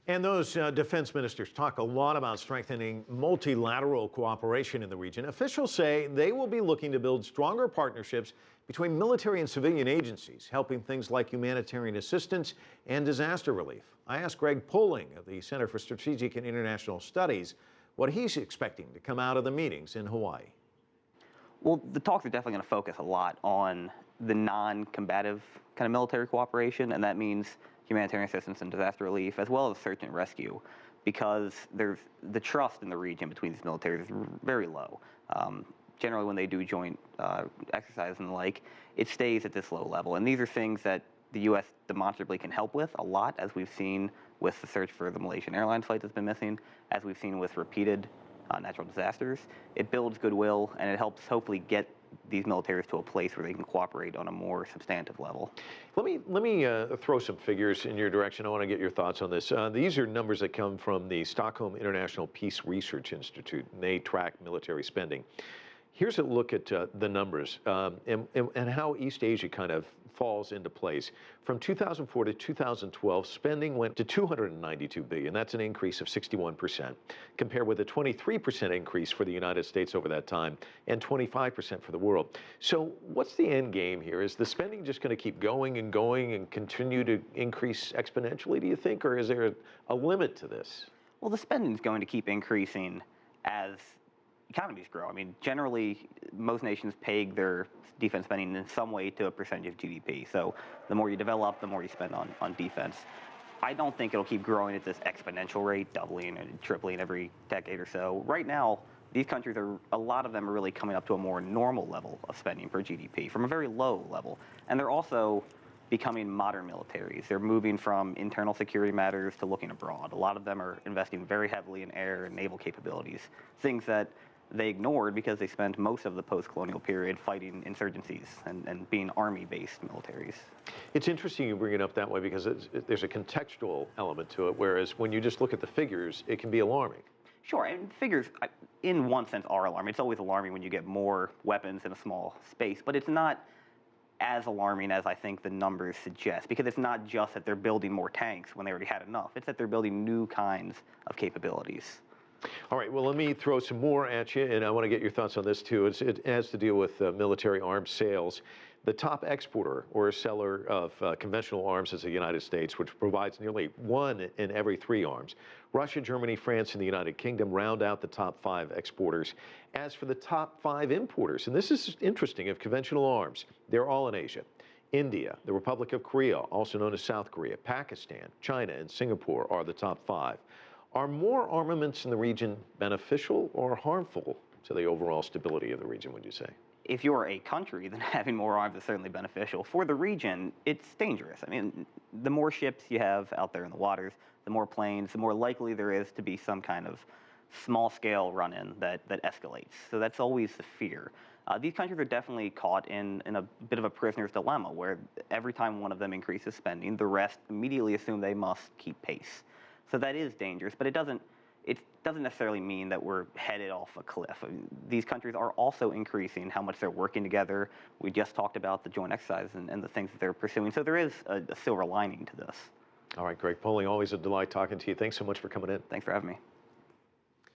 And those defense ministers talk a lot about strengthening multilateral cooperation in the region. Officials say they will be looking to build stronger partnerships between military and civilian agencies, helping things like humanitarian assistance and disaster relief. I asked Greg Poling of the Center for Strategic and International Studies what he's expecting to come out of the meetings in Hawaii. Well, the talks are definitely going to focus a lot on the non-combative kind of military cooperation, and that means humanitarian assistance and disaster relief, as well as search and rescue, because there's the trust in the region between these militaries is very low. Generally, when they do joint exercises and the like, it stays at this low level. And these are things that the U.S. demonstrably can help with a lot, as we've seen with the search for the Malaysian Airlines flight that's been missing, as we've seen with repeated natural disasters. It builds goodwill, and it helps hopefully get these militaries to a place where they can cooperate on a more substantive level. Let me throw some figures in your direction. I want to get your thoughts on this. These are numbers that come from the Stockholm International Peace Research Institute, and they track military spending. Here's a look at the numbers and how East Asia kind of falls into place. From 2004 to 2012, spending went to $292 billion. That's an increase of 61%, compared with a 23% increase for the United States over that time and 25% for the world. So what's the end game here? Is the spending just going to keep going and continue to increase exponentially, do you think, or is there a limit to this? Well, the spending is going to keep increasing as economies grow. I mean, generally, most nations peg their defense spending in some way to a percentage of GDP. So the more you develop, the more you spend on defense. I don't think it'll keep growing at this exponential rate, doubling and tripling every decade or so. Right now, these countries a lot of them are really coming up to a more normal level of spending per GDP from a very low level. And they're also becoming modern militaries. They're moving from internal security matters to looking abroad. A lot of them are investing very heavily in air and naval capabilities, things that they ignored because they spent most of the post-colonial period fighting insurgencies and being army-based militaries. It's interesting you bring it up that way because there's a contextual element to it, whereas when you just look at the figures, it can be alarming. Sure, and figures, in one sense, are alarming. It's always alarming when you get more weapons in a small space, but it's not as alarming as I think the numbers suggest, because it's not just that they're building more tanks when they already had enough. It's that they're building new kinds of capabilities. All right, well, let me throw some more at you, and I want to get your thoughts on this, too. It has to deal with military arms sales. The top exporter or seller of conventional arms is the United States, which provides nearly 1 in every 3 arms. Russia, Germany, France, and the United Kingdom round out the top 5 exporters. As for the top 5 importers, and this is interesting, of conventional arms, they're all in Asia. India, the Republic of Korea, also known as South Korea, Pakistan, China, and Singapore are the top 5. Are more armaments in the region beneficial or harmful to the overall stability of the region, would you say? If you're a country, then having more arms is certainly beneficial. For the region, it's dangerous. I mean, the more ships you have out there in the waters, the more planes, the more likely there is to be some kind of small-scale run-in that escalates. So that's always the fear. These countries are definitely caught in a bit of a prisoner's dilemma, where every time one of them increases spending, the rest immediately assume they must keep pace. So that is dangerous, but it doesn't necessarily mean that we're headed off a cliff. I mean, these countries are also increasing how much they're working together. We just talked about the joint exercise and the things that they're pursuing. So there is a silver lining to this. All right, Greg Poling, always a delight talking to you. Thanks so much for coming in. Thanks for having me.